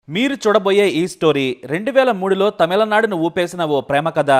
మీరు చూడబోయే ఈ స్టోరీ 2003లో తమిళనాడును ఊపేసిన ఓ ప్రేమ కథ.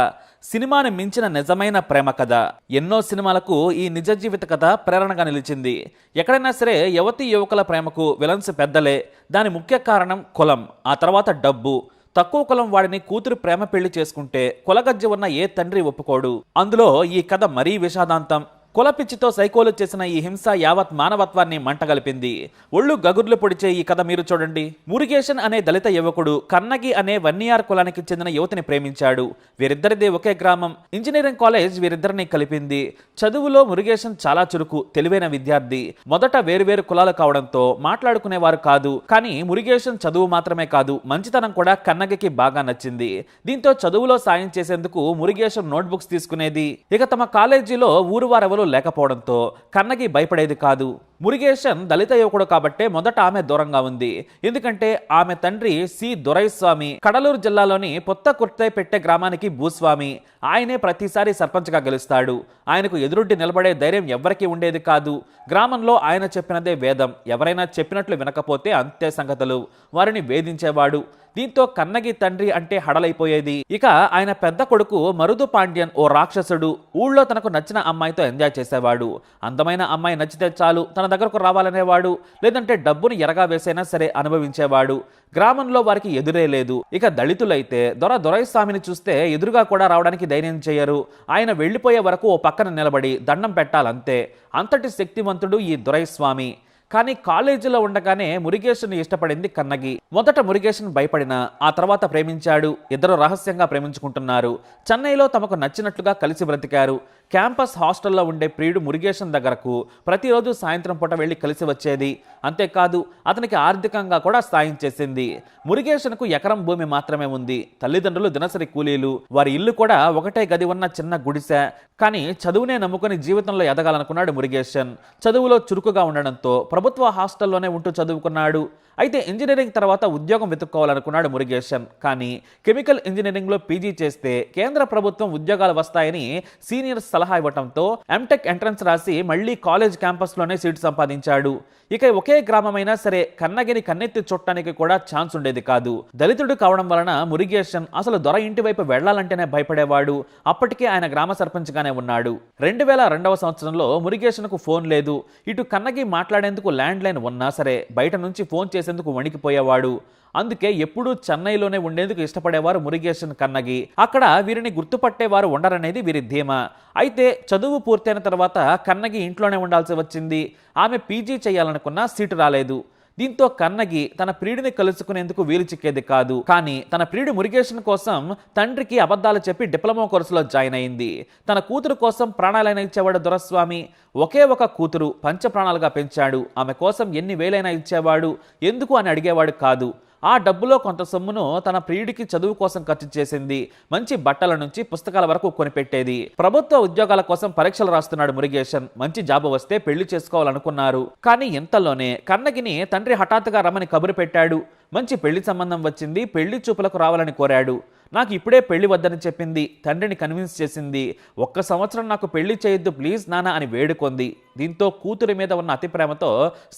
సినిమాని మించిన నిజమైన ప్రేమ కథ. ఎన్నో సినిమాలకు ఈ నిజ జీవిత కథ ప్రేరణగా నిలిచింది. ఎక్కడైనా సరే యువతీ యువకుల ప్రేమకు విలన్స్ పెద్దలే. దాని ముఖ్య కారణం కులం, ఆ తర్వాత డబ్బు. తక్కువ కులం వాడిని కూతురు ప్రేమ పెళ్లి చేసుకుంటే కులగజ్జి ఉన్న ఏ తండ్రి ఒప్పుకోడు. అందులో ఈ కథ మరీ విషాదాంతం. కులపిచ్చితో సైకోలు చేసిన ఈ హింస యావత్ మానవత్వాన్ని మంటగలిపింది. ఒళ్ళు గగుర్లు పొడిచే ఈ కథ మీరు చూడండి. మురుగేషన్ అనే దళిత యువకుడు కన్నగి అనే వన్నియార్ కులానికి చెందిన యువతిని ప్రేమించాడు. వీరిద్దరిది ఒకే గ్రామం. ఇంజనీరింగ్ కాలేజ్ వీరిద్దరిని కలిపింది. చదువులో మురుగేషన్ చాలా చురుకు, తెలివైన విద్యార్థి. మొదట వేరువేరు కులాలు కావడంతో మాట్లాడుకునేవారు కాదు. కానీ మురుగేషన్ చదువు మాత్రమే కాదు, మంచితనం కూడా కన్నగికి బాగా నచ్చింది. దీంతో చదువులో సాయం చేసేందుకు మురుగేషన్ నోట్బుక్స్ తీసుకునేది. ఇక తమ కాలేజీలో ఊరు వారెవరూ లేకపోవడంతో కన్నగి భయపడేది కాదు. మురుగేషన్ దళిత యువకుడు కాబట్టే మొదట ఆమె దూరంగా ఉంది. ఎందుకంటే ఆమె తండ్రి సి దొరైస్వామి కడలూరు జిల్లాలోని పొత్తకుర్తైపెట్టె గ్రామానికి భూస్వామి. ఆయనే ప్రతిసారి సర్పంచ్గా గెలుస్తాడు. ఆయనకు ఎదురుడ్డి నిలబడే ధైర్యం ఎవ్వరికీ ఉండేది కాదు. గ్రామంలో ఆయన చెప్పినదే వేదం. ఎవరైనా చెప్పినట్లు వినకపోతే అంతే సంగతులు. వారిని వేధించేవాడు. దీంతో కన్నగి తండ్రి అంటే హడలైపోయేది. ఇక ఆయన పెద్ద కొడుకు మరుదు పాండ్యన్ ఓ రాక్షసుడు. ఊళ్ళో తనకు నచ్చిన అమ్మాయితో ఎంజాయ్ చేసేవాడు. అందమైన అమ్మాయి నచ్చితే చాలు తన దగ్గరకు రావాలనేవాడు. లేదంటే డబ్బును ఎరగా వేసైనా సరే అనుభవించేవాడు. గ్రామంలో వారికి ఎదురే లేదు. ఇక దళితులైతే దొరైస్వామిని చూస్తే ఎదురుగా కూడా రావడానికి ధైర్యం చేయరు. ఆయన వెళ్లిపోయే వరకు ఓ పక్కన నిలబడి దండం పెట్టాలంతే. అంతటి శక్తివంతుడు ఈ దొరైస్వామి. కానీ కాలేజీలో ఉండగానే మురుగేషన్ ఇష్టపడింది కన్నగి. మొదట మురుగేషన్ భయపడినా ఆ తర్వాత ప్రేమించాడు. ఇద్దరు రహస్యంగా ప్రేమించుకుంటున్నారు. చెన్నైలో తమకు నచ్చినట్లుగా కలిసి బ్రతికారు. క్యాంపస్ హాస్టల్లో ఉండే ప్రియుడు మురుగేషన్ దగ్గరకు ప్రతిరోజు సాయంత్రం పూట వెళ్లి కలిసి వచ్చేది. అంతేకాదు అతనికి ఆర్థికంగా కూడా సాయం చేసింది. మురుగేషన్కు ఎకరం భూమి మాత్రమే ఉంది. తల్లిదండ్రులు దినసరి కూలీలు. వారి ఇల్లు కూడా ఒకటే గది ఉన్న చిన్న గుడిసె. కానీ చదువునే నమ్ముకుని జీవితంలో ఎదగాలనుకున్నాడు మురుగేషన్. చదువులో చురుకుగా ఉండడంతో ప్రభుత్వ హాస్టల్లోనే ఉంటూ చదువుకున్నాడు. అయితే ఇంజనీరింగ్ తర్వాత ఉద్యోగం వెతుక్కోవాలనుకున్నాడు మురుగేషన్. కానీ కెమికల్ ఇంజనీరింగ్లో పీజీ చేస్తే కేంద్ర ప్రభుత్వం ఉద్యోగాలు వస్తాయని సీనియర్స్ సలహా ఇవ్వడంతో ఎంటెక్ ఎంట్రన్స్ రాసి మళ్లీ కాలేజ్ క్యాంపస్లోనే సీటు సంపాదించాడు. ఇక ఒకే గ్రామమైనా సరే కన్నగిని కన్నెత్తి చూడటానికి కూడా ఛాన్స్ ఉండేది కాదు. దళితుడు కావడం వలన మురుగేషన్ అసలు దొర ఇంటి వైపు వెళ్లాలంటేనే భయపడేవాడు. అప్పటికే ఆయన గ్రామ సర్పంచ్ గానే ఉన్నాడు. 2002వ సంవత్సరంలో మురుగేషన్కు ఫోన్ లేదు. ఇటు కన్నగి మాట్లాడేందుకు ల్యాండ్ లైన్ ఉన్నా సరే బయట నుంచి ఫోన్ చేసేందుకు వణికిపోయేవాడు. అందుకే ఎప్పుడూ చెన్నైలోనే ఉండేందుకు ఇష్టపడేవారు మురుగేషన్ కన్నగి. అక్కడ వీరిని గుర్తుపట్టేవారు ఉండరనేది వీరి ధీమా. అయితే చదువు పూర్తయిన తర్వాత కన్నగి ఇంట్లోనే ఉండాల్సి వచ్చింది. ఆమె పీజీ చేయాలనుకున్నా సీటు రాలేదు. దీంతో కన్నగి తన ప్రియుడిని కలుసుకునేందుకు వీలు చిక్కేది కాదు. కానీ తన ప్రియుడి మురుగేషన్ కోసం తండ్రికి అబద్ధాలు చెప్పి డిప్లొమా కోర్సులో జాయిన్ అయింది. తన కూతురు కోసం ప్రాణాలైనా ఇచ్చేవాడు దొరస్వామి. ఒకే ఒక కూతురు పంచ ప్రాణాలుగా పెంచాడు. ఆమె కోసం ఎన్ని వేలైనా ఇచ్చేవాడు. ఎందుకు అని అడిగేవాడు కాదు. ఆ డబ్బులో కొంత సొమ్మును తన ప్రియుడికి చదువు కోసం ఖర్చు చేసింది. మంచి బట్టల నుంచి పుస్తకాల వరకు కొనిపెట్టేది. ప్రభుత్వ ఉద్యోగాల కోసం పరీక్షలు రాస్తున్నాడు మురుగేషన్. మంచి జాబ్ వస్తే పెళ్లి చేసుకోవాలనుకున్నారు. కానీ ఇంతలోనే కన్నగిని తండ్రి హఠాత్తుగా రమ్మని కబురు పెట్టాడు. మంచి పెళ్లి సంబంధం వచ్చింది. పెళ్లి చూపులకు రావాలని కోరాడు. నాకు ఇప్పుడే పెళ్లి వద్దని చెప్పింది. తండ్రిని కన్విన్స్ చేసింది. 1 సంవత్సరం నాకు పెళ్లి చేయొద్దు ప్లీజ్ నాన్న అని వేడుకొంది. దీంతో కూతురి మీద ఉన్న అతి ప్రేమతో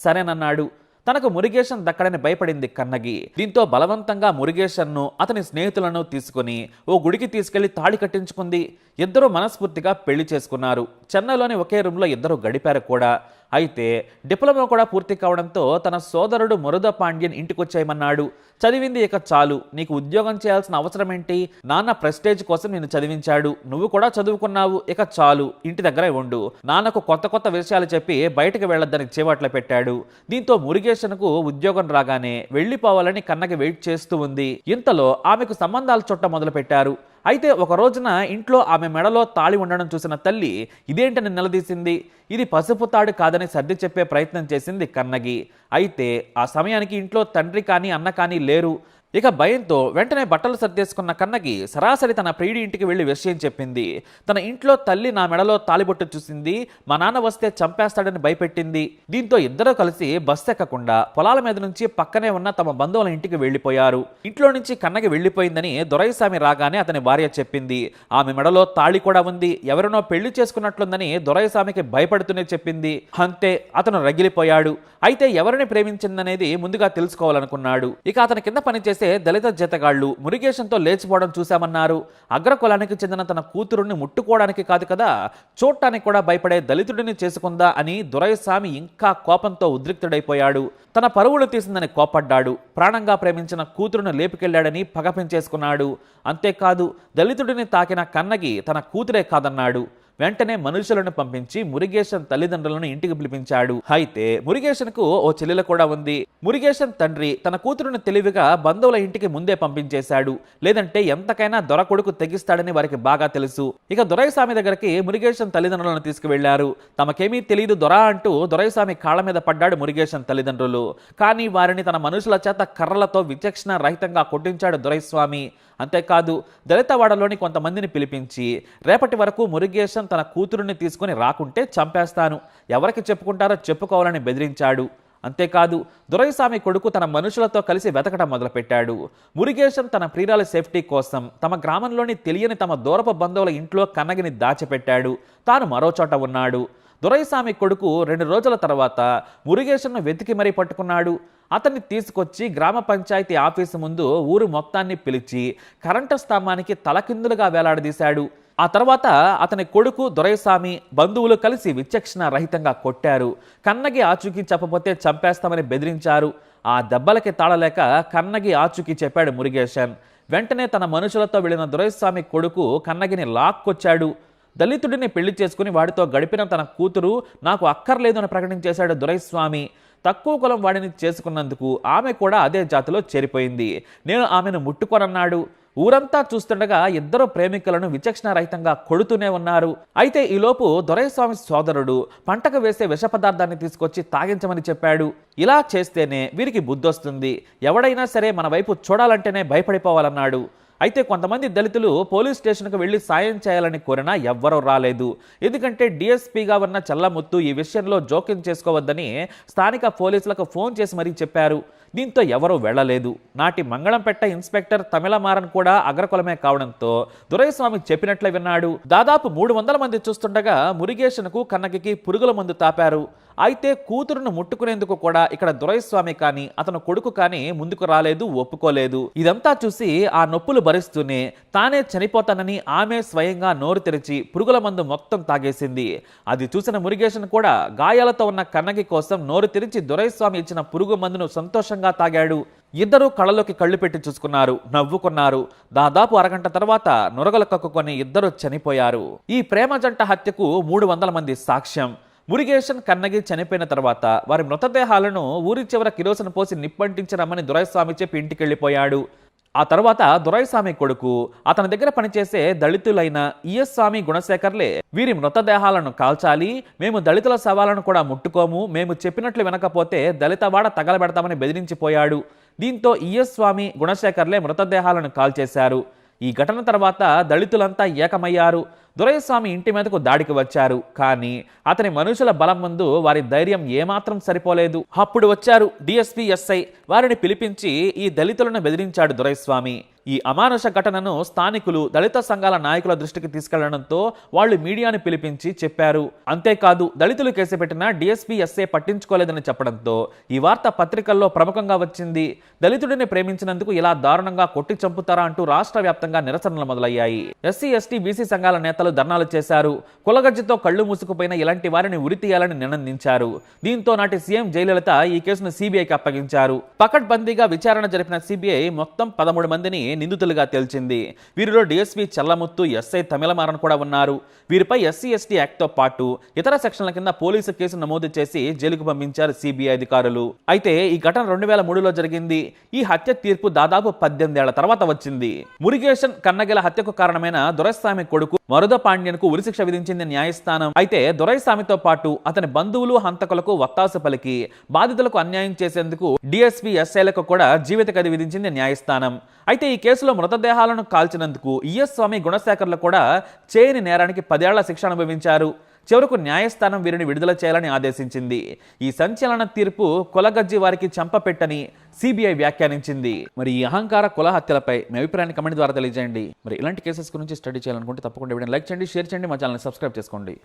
సరేనన్నాడు. తనకు మురుగేషన్ దక్కడని భయపడింది కన్నగి. దీంతో బలవంతంగా మురుగేషన్ను అతని స్నేహితులను తీసుకుని ఓ గుడికి తీసుకెళ్లి తాళి కట్టించుకుంది. ఇద్దరూ మనస్ఫూర్తిగా పెళ్లి చేసుకున్నారు. చెన్నైలోని ఒకే రూమ్లో ఇద్దరు గడిపారు కూడా. అయితే డిప్లొమా కూడా పూర్తి కావడంతో తన సోదరుడు మరుద పాండ్యన్ ఇంటికొచ్చేయమన్నాడు. చదివింది ఇక చాలు, నీకు ఉద్యోగం చేయాల్సిన అవసరం ఏంటి? నాన్న ప్రెస్టేజ్ కోసం నిన్ను చదివించాడు. నువ్వు కూడా చదువుకున్నావు. ఇక చాలు, ఇంటి దగ్గరే ఉండు. నాన్నకు కొత్త కొత్త విషయాలు చెప్పి బయటకు వెళ్లొద్దని చేవాట్లు పెట్టాడు. దీంతో మురుగేషన్కు ఉద్యోగం రాగానే వెళ్లిపోవాలని కన్నగి వెయిట్ చేస్తూ ఉంది. ఇంతలో ఆమెకు సంబంధాలు చుట్ట మొదలు పెట్టారు. అయితే ఒక రోజున ఇంట్లో ఆమె మెడలో తాళి ఉండడం చూసిన తల్లి ఇదేంటని నిలదీసింది. ఇది పసుపు తాడు కాదని సర్ది చెప్పే ప్రయత్నం చేసింది కన్నగి. అయితే ఆ సమయానికి ఇంట్లో తండ్రి కానీ అన్న కానీ లేరు. ఇక భయంతో వెంటనే బట్టలు సర్దేసుకున్న కన్నగి సరాసరి తన ప్రియుడి ఇంటికి వెళ్లి విషయం చెప్పింది. తన ఇంట్లో తల్లి నా మెడలో తాలిబొట్టు చూసింది, మా నాన్న వస్తే చంపేస్తాడని భయపెట్టింది. దీంతో ఇద్దరూ కలిసి బస్సు ఎక్కకుండా పొలాల మీద నుంచి పక్కనే ఉన్న తమ బంధువుల ఇంటికి వెళ్లిపోయారు. ఇంట్లో నుంచి కన్నగి వెళ్లిపోయిందని దొరైస్వామి రాగానే అతని భార్య చెప్పింది. ఆమె మెడలో తాళి కూడా ఉంది, ఎవరినో పెళ్లి చేసుకున్నట్లుందని దొరైస్వామికి భయపడుతూనే చెప్పింది. అంతే, అతను రగిలిపోయాడు. అయితే ఎవరిని ప్రేమించిందనేది ముందుగా తెలుసుకోవాలనుకున్నాడు. ఇక అతని కింద పనిచేసే దళిత జతగాళ్లు మురుగేశంతో లేచిపోవడం చూశామన్నారు. అగ్రకులానికి చెందిన తన కూతురుని ముట్టుకోవడానికి కాదు కదా, చూడటానికి కూడా భయపడే దళితుడిని చేసుకుందా అని దొరైస్వామి ఇంకా కోపంతో ఉద్రిక్తుడైపోయాడు. తన పరువులు తీసిందని కోపడ్డాడు. ప్రాణంగా ప్రేమించిన కూతురును లేపుకెళ్లాడని పగ పెంచేసుకున్నాడు. అంతేకాదు, దళితుడిని తాకిన కన్నగి తన కూతురే కాదన్నాడు. వెంటనే మనుషులను పంపించి మురుగేశన్ తల్లిదండ్రులను ఇంటికి పిలిపించాడు. అయితే మురుగేశన్కు ఓ చెల్లెలు కూడా ఉంది. మురుగేశన్ తండ్రి తన కూతురును తెలివిగా బంధువుల ఇంటికి ముందే పంపించేశాడు. లేదంటే ఎంతకైనా దొర కొడుకు తెగిస్తాడని వారికి బాగా తెలుసు. ఇక దొరైస్వామి దగ్గరికి మురుగేశన్ తల్లిదండ్రులను తీసుకువెళ్లారు. తమకేమీ తెలియదు దొర అంటూ దొరైస్వామి కాళ్ల మీద పడ్డాడు మురుగేశన్ తల్లిదండ్రులు. కానీ వారిని తన మనుషుల చేత కర్రలతో విచక్షణ రహితంగా కొట్టించాడు దొరైస్వామి. అంతేకాదు, దళితవాడలోని కొంతమందిని పిలిపించి రేపటి వరకు మురుగేశన్ తన కూతురుని తీసుకుని రాకుంటే చంపేస్తాను, ఎవరికి చెప్పుకుంటారో చెప్పుకోవాలని బెదిరించాడు. అంతేకాదు, దొరైస్వామి కొడుకు తన మనుషులతో కలిసి వెతకడం మొదలుపెట్టాడు. మురుగేశన్ తన ప్రియురాల సేఫ్టీ కోసం తమ గ్రామంలోని తెలియని తమ దూరపు బంధువుల ఇంట్లో కన్నగిని దాచిపెట్టాడు. తాను మరోచోట ఉన్నాడు. దొరైస్వామి కొడుకు 2 రోజుల తర్వాత మురుగేశన్ను వెతికి మరీ పట్టుకున్నాడు. అతన్ని తీసుకొచ్చి గ్రామ పంచాయతీ ఆఫీసు ముందు ఊరు మొత్తాన్ని పిలిచి కరెంటు స్తంభానికి తలకిందులుగా వేలాడదీశాడు. ఆ తర్వాత అతని కొడుకు దొరైస్వామి బంధువులు కలిసి విచక్షణ రహితంగా కొట్టారు. కన్నగి ఆచూకీ చెప్పబోతే చంపేస్తామని బెదిరించారు. ఆ దెబ్బలకి తాళలేక కన్నగి ఆచూకీ చెప్పాడు మురుగేశన్. వెంటనే తన మనుషులతో వెళ్లిన దొరైస్వామి కొడుకు కన్నగిని లాక్కొచ్చాడు. దళితుడిని పెళ్లి చేసుకుని వాడితో గడిపిన తన కూతురు నాకు అక్కర్లేదు అని ప్రకటించేశాడు దొరైస్వామి. తక్కువ కులం వాడిని చేసుకున్నందుకు ఆమె కూడా అదే జాతిలో చేరిపోయింది. నేను ఆమెను ముట్టుకోనన్నాడు. ఊరంతా చూస్తుండగా ఇద్దరు ప్రేమికులను విచక్షణ రహితంగా కొడుతూనే ఉన్నారు. అయితే ఈలోపు దొరైస్వామి సోదరుడు పంటకు వేసే విష పదార్థాన్ని తీసుకొచ్చి తాగించమని చెప్పాడు. ఇలా చేస్తేనే వీరికి బుద్ధొస్తుంది, ఎవడైనా సరే మన వైపు చూడాలంటేనే భయపడిపోవాలన్నాడు. అయితే కొంతమంది దళితులు పోలీస్ స్టేషన్కు వెళ్లి సాయం చేయాలని కోరినా ఎవ్వరూ రాలేదు. ఎందుకంటే డిఎస్పీగా ఉన్న చల్లముత్తు ఈ విషయంలో జోక్యం చేసుకోవద్దని స్థానిక పోలీసులకు ఫోన్ చేసి మరీ చెప్పారు. దీంతో ఎవరూ వెళ్లలేదు. నాటి మంగళంపేట ఇన్స్పెక్టర్ తమిళమారన్ కూడా అగ్రకులమే కావడంతో దొరైస్వామి చెప్పినట్లే విన్నాడు. దాదాపు 300 మంది చూస్తుండగా మురుగేశన్కు కన్నగికి పురుగుల మందు తాపారు. అయితే కూతురును ముట్టుకునేందుకు కూడా ఇక్కడ దొరైస్వామి కానీ అతను కొడుకు కానీ ముందుకు రాలేదు, ఒప్పుకోలేదు. ఇదంతా చూసి ఆ నొప్పులు భరిస్తూనే తానే చనిపోతానని ఆమె స్వయంగా నోరు తెరిచి పురుగుల మందు మొత్తం తాగేసింది. అది చూసిన మురుగేశన్ కూడా గాయాలతో ఉన్న కన్నగి కోసం నోరు తెరిచి దొరైస్వామి ఇచ్చిన పురుగు మందును సంతోషంగా తాగాడు. ఇద్దరూ కళ్ళలోకి కళ్ళు పెట్టి చూసుకున్నారు, నవ్వుకున్నారు. దాదాపు అరగంట తర్వాత నురగలు కక్కుకొని ఇద్దరు చనిపోయారు. ఈ ప్రేమ జంట హత్యకు 300 మంది సాక్ష్యం. మురుగేశన్ కన్నగి చనిపోయిన తర్వాత వారి మృతదేహాలను ఊరి చివర కిరోసిన్ పోసి నిప్పంటించరమ్మని దొరైస్వామి చెప్పి ఇంటికెళ్లిపోయాడు. ఆ తర్వాత దొరైస్వామి కొడుకు అతని దగ్గర పనిచేసే దళితులైన ఈఎస్వామి గుణశేఖర్లే వీరి మృతదేహాలను కాల్చాలి, మేము దళితుల శవాలను కూడా ముట్టుకోము, మేము చెప్పినట్లు వినకపోతే దళితవాడ తగలబెడతామని బెదిరించిపోయాడు. దీంతో ఈఎస్వామి గుణశేఖర్లే మృతదేహాలను కాల్చేశారు. ఈ ఘటన తర్వాత దళితులంతా ఏకమయ్యారు. దొరైస్వామి ఇంటి మీదకు దాడికి వచ్చారు. కానీ అతని మనుషుల బలం ముందు వారి ధైర్యం ఏమాత్రం సరిపోలేదు. అప్పుడు వచ్చారు డిఎస్పీ ఎస్ఐ. వారిని పిలిపించి ఈ దళితులను బెదిరించాడు దొరైస్వామి. ఈ అమానుష ఘటనను స్థానికులు దళిత సంఘాల నాయకుల దృష్టికి తీసుకెళ్లడంతో వాళ్ళు మీడియాని పిలిపించి చెప్పారు. అంతేకాదు, దళితులు కేసు పెట్టిన డిఎస్పీ ఎస్ఐ పట్టించుకోలేదని చెప్పడంతో ఈ వార్త పత్రికల్లో ప్రముఖంగా వచ్చింది. దళితుడిని ప్రేమించినందుకు ఇలా దారుణంగా కొట్టి చంపుతారా అంటూ రాష్ట్ర వ్యాప్తంగా నిరసనలు మొదలయ్యాయి. ఎస్సీ ఎస్టీ బీసీ సంఘాల నేతలు ధర్నాలు చేశారు. కులగజ్జితో కళ్లు మూసుకుపోయిన ఇలాంటి వారిని ఉరితీయాలని నినందించారు. దీంతో నాటి సీఎం జయలలిత ఈ కేసును సిబిఐకి అప్పగించారు. పకడ్బందీగా విచారణ జరిపిన సిబిఐ మొత్తం 13 మందిని నిందితులుగా తేల్చింది. వీరిలో డిఎస్పీ చల్లముత్తు, ఎస్ఐ తమిళమారన్ కూడా ఉన్నారు. వీరిపై ఎస్సీ ఎస్టీ యాక్ట్తో పాటు ఇతర సెక్షన్ల కింద పోలీసు కేసు నమోదు చేసి జైలుకు పంపించారు సిబిఐ అధికారులు. అయితే ఈ ఘటన 2003లో జరిగింది. ఈ హత్య తీర్పు దాదాపు 18 ఏళ్ల తర్వాత వచ్చింది. మురుగేశన్ కన్నగిల హత్యకు కారణమైన దొరైస్వామి కొడుకు మరుద పాండ్యన్కు ఉరిశిక్ష విధించింది న్యాయస్థానం. అయితే దొరైస్వామితో పాటు అతని బంధువులు హంతకులకు వత్తాసు పలికి బాధితులకు అన్యాయం చేసేందుకు డిఎస్పీ ఎస్ఐలకు కూడా జీవిత ఖైదు విధించింది న్యాయస్థానం. అయితే ఈ కేసులో మృతదేహాలను కాల్చినందుకు ఈఎస్ స్వామి, గుణశేఖర్లు కూడా చేయని నేరానికి 10 ఏళ్ల శిక్ష అనుభవించారు. చివరకు న్యాయస్థానం వీరిని విడుదల చేయాలని ఆదేశించింది. ఈ సంచలన తీర్పు కులగజ్జి వారికి చంపపెట్టని సిబిఐ వ్యాఖ్యానించింది. మరి ఈ అహంకార కుల హత్యలపై మీ అభిప్రాయాన్ని కమెంట్ ద్వారా తెలియజేయండి. మరి ఇలాంటి కేసెస్ గురించి స్టడీ చేయాలనుకుంటే తప్పకుండా వీడియోని లైక్ చేయండి, షేర్ చేయండి, మా ఛానల్ని సబ్స్క్రైబ్ చేసుకోండి.